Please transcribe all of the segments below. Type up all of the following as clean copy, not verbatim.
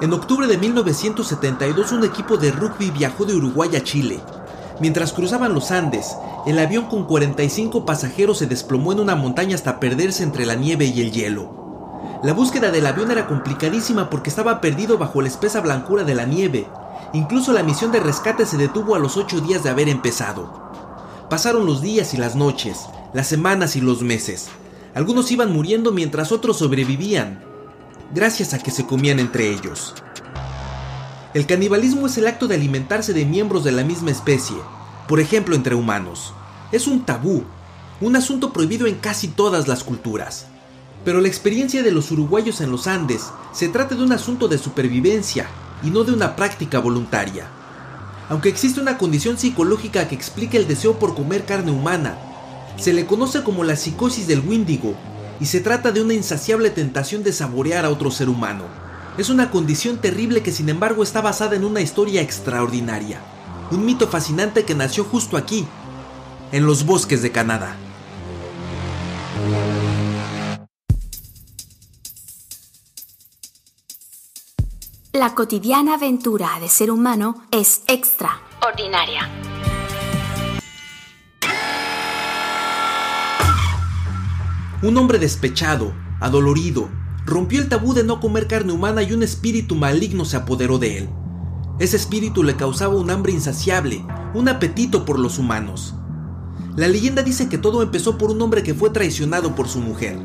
En octubre de 1972, un equipo de rugby viajó de Uruguay a Chile. Mientras cruzaban los Andes, el avión con 45 pasajeros se desplomó en una montaña hasta perderse entre la nieve y el hielo. La búsqueda del avión era complicadísima porque estaba perdido bajo la espesa blancura de la nieve. Incluso la misión de rescate se detuvo a los 8 días de haber empezado. Pasaron los días y las noches, las semanas y los meses. Algunos iban muriendo mientras otros sobrevivían, gracias a que se comían entre ellos. El canibalismo es el acto de alimentarse de miembros de la misma especie, por ejemplo entre humanos. Es un tabú, un asunto prohibido en casi todas las culturas. Pero la experiencia de los uruguayos en los Andes se trata de un asunto de supervivencia y no de una práctica voluntaria. Aunque existe una condición psicológica que explica el deseo por comer carne humana, se le conoce como la psicosis del Wíndigo y se trata de una insaciable tentación de saborear a otro ser humano. Es una condición terrible que sin embargo está basada en una historia extraordinaria, un mito fascinante que nació justo aquí, en los bosques de Canadá. La cotidiana aventura de ser humano es extraordinaria. Un hombre despechado, adolorido, rompió el tabú de no comer carne humana y un espíritu maligno se apoderó de él. Ese espíritu le causaba un hambre insaciable, un apetito por los humanos. La leyenda dice que todo empezó por un hombre que fue traicionado por su mujer.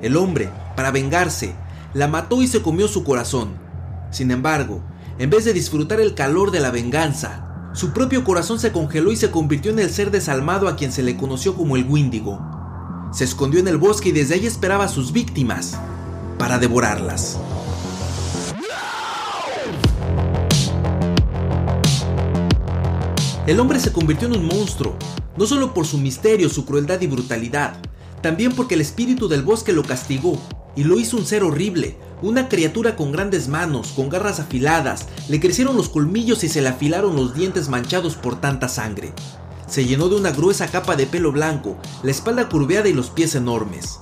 El hombre, para vengarse, la mató y se comió su corazón. Sin embargo, en vez de disfrutar el calor de la venganza, su propio corazón se congeló y se convirtió en el ser desalmado a quien se le conoció como el Wíndigo. Se escondió en el bosque y desde ahí esperaba a sus víctimas para devorarlas. El hombre se convirtió en un monstruo, no solo por su misterio, su crueldad y brutalidad, también porque el espíritu del bosque lo castigó y lo hizo un ser horrible, una criatura con grandes manos, con garras afiladas, le crecieron los colmillos y se le afilaron los dientes manchados por tanta sangre. Se llenó de una gruesa capa de pelo blanco, la espalda curveada y los pies enormes.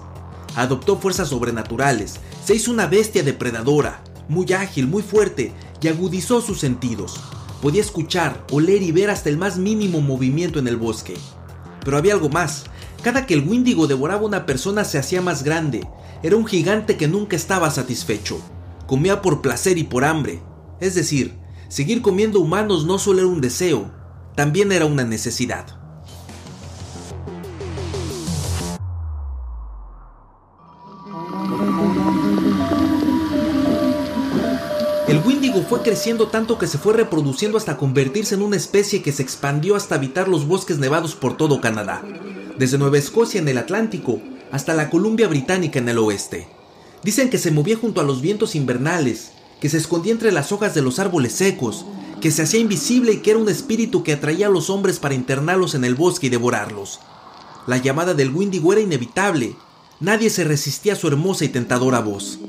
Adoptó fuerzas sobrenaturales, se hizo una bestia depredadora, muy ágil, muy fuerte, y agudizó sus sentidos. Podía escuchar, oler y ver hasta el más mínimo movimiento en el bosque. Pero había algo más. Cada que el Wíndigo devoraba a una persona se hacía más grande. Era un gigante que nunca estaba satisfecho. Comía por placer y por hambre. Es decir, seguir comiendo humanos no solo era un deseo, también era una necesidad. El Wíndigo fue creciendo tanto que se fue reproduciendo hasta convertirse en una especie que se expandió hasta habitar los bosques nevados por todo Canadá, desde Nueva Escocia en el Atlántico hasta la Columbia Británica en el oeste. Dicen que se movía junto a los vientos invernales, que se escondía entre las hojas de los árboles secos, que se hacía invisible y que era un espíritu que atraía a los hombres para internarlos en el bosque y devorarlos. La llamada del Wíndigo era inevitable. Nadie se resistía a su hermosa y tentadora voz.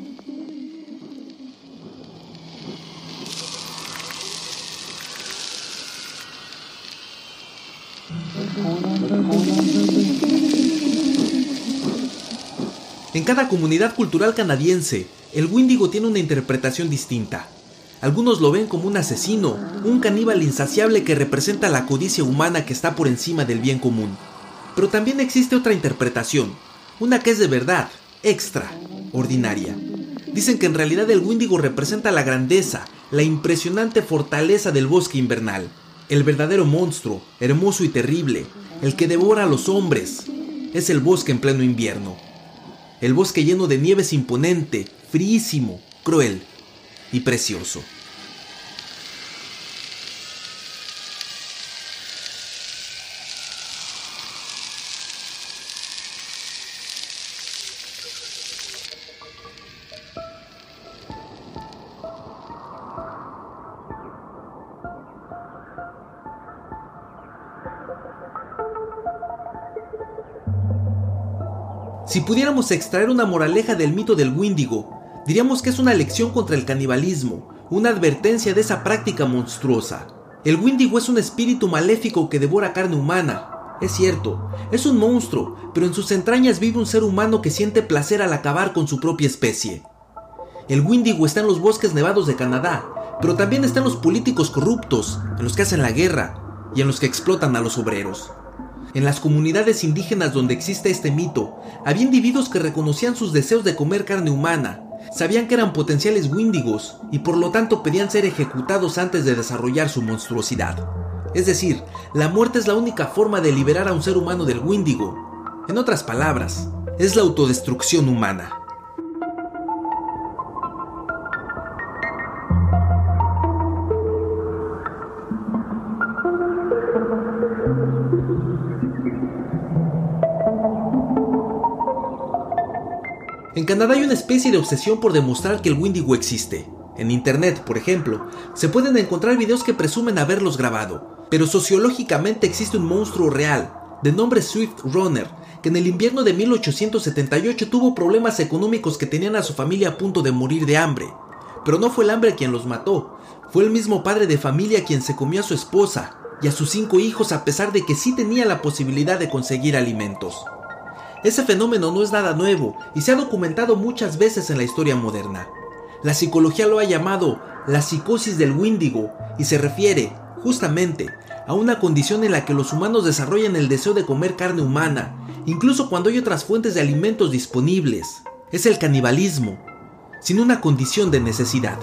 En cada comunidad cultural canadiense, el Wíndigo tiene una interpretación distinta. Algunos lo ven como un asesino, un caníbal insaciable que representa la codicia humana que está por encima del bien común. Pero también existe otra interpretación, una que es de verdad, extraordinaria. Dicen que en realidad el Wíndigo representa la grandeza, la impresionante fortaleza del bosque invernal. El verdadero monstruo, hermoso y terrible, el que devora a los hombres, es el bosque en pleno invierno. El bosque lleno de nieve es imponente, fríísimo, cruel y precioso. Si pudiéramos extraer una moraleja del mito del Wíndigo, diríamos que es una lección contra el canibalismo, una advertencia de esa práctica monstruosa. El Wíndigo es un espíritu maléfico que devora carne humana. Es cierto, es un monstruo, pero en sus entrañas vive un ser humano que siente placer al acabar con su propia especie. El Wendigo está en los bosques nevados de Canadá, pero también está en los políticos corruptos, en los que hacen la guerra y en los que explotan a los obreros. En las comunidades indígenas donde existe este mito, había individuos que reconocían sus deseos de comer carne humana, sabían que eran potenciales Wendigos y por lo tanto pedían ser ejecutados antes de desarrollar su monstruosidad. Es decir, la muerte es la única forma de liberar a un ser humano del Wendigo. En otras palabras, es la autodestrucción humana. En Canadá hay una especie de obsesión por demostrar que el Wendigo existe. En internet, por ejemplo, se pueden encontrar videos que presumen haberlos grabado, pero sociológicamente existe un monstruo real, de nombre Swift Runner, que en el invierno de 1878 tuvo problemas económicos que tenían a su familia a punto de morir de hambre. Pero no fue el hambre quien los mató, fue el mismo padre de familia quien se comió a su esposa y a sus 5 hijos a pesar de que sí tenía la posibilidad de conseguir alimentos. Ese fenómeno no es nada nuevo y se ha documentado muchas veces en la historia moderna. La psicología lo ha llamado la psicosis del Wendigo y se refiere, justamente, a una condición en la que los humanos desarrollan el deseo de comer carne humana, incluso cuando hay otras fuentes de alimentos disponibles. Es el canibalismo, sin una condición de necesidad.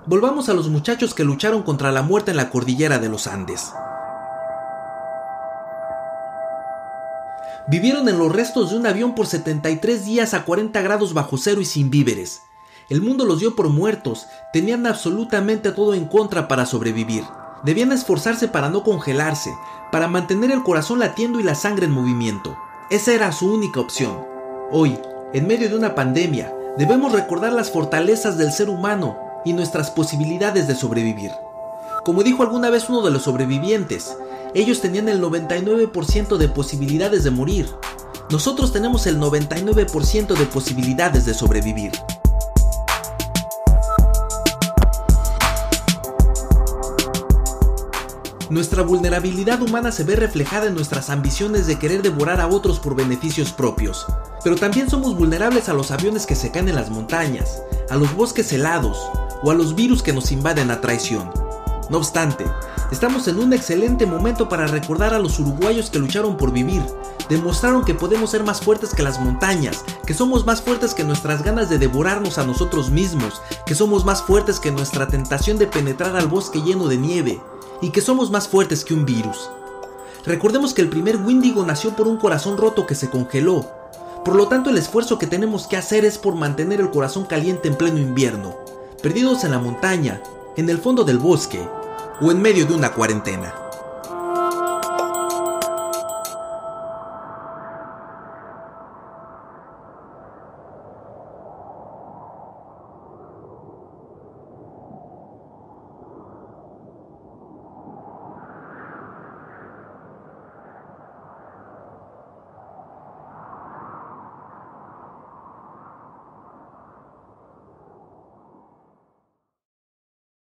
Volvamos a los muchachos que lucharon contra la muerte en la cordillera de los Andes. Vivieron en los restos de un avión por 73 días a 40 grados bajo cero y sin víveres. El mundo los dio por muertos, tenían absolutamente todo en contra para sobrevivir. Debían esforzarse para no congelarse, para mantener el corazón latiendo y la sangre en movimiento. Esa era su única opción. Hoy, en medio de una pandemia, debemos recordar las fortalezas del ser humano y nuestras posibilidades de sobrevivir. Como dijo alguna vez uno de los sobrevivientes, ellos tenían el 99% de posibilidades de morir. Nosotros tenemos el 99% de posibilidades de sobrevivir. Nuestra vulnerabilidad humana se ve reflejada en nuestras ambiciones de querer devorar a otros por beneficios propios. Pero también somos vulnerables a los aviones que se caen en las montañas, a los bosques helados o a los virus que nos invaden a traición. No obstante, estamos en un excelente momento para recordar a los uruguayos que lucharon por vivir, demostraron que podemos ser más fuertes que las montañas, que somos más fuertes que nuestras ganas de devorarnos a nosotros mismos, que somos más fuertes que nuestra tentación de penetrar al bosque lleno de nieve, y que somos más fuertes que un virus. Recordemos que el primer Wendigo nació por un corazón roto que se congeló. Por lo tanto, el esfuerzo que tenemos que hacer es por mantener el corazón caliente en pleno invierno, perdidos en la montaña, en el fondo del bosque o en medio de una cuarentena.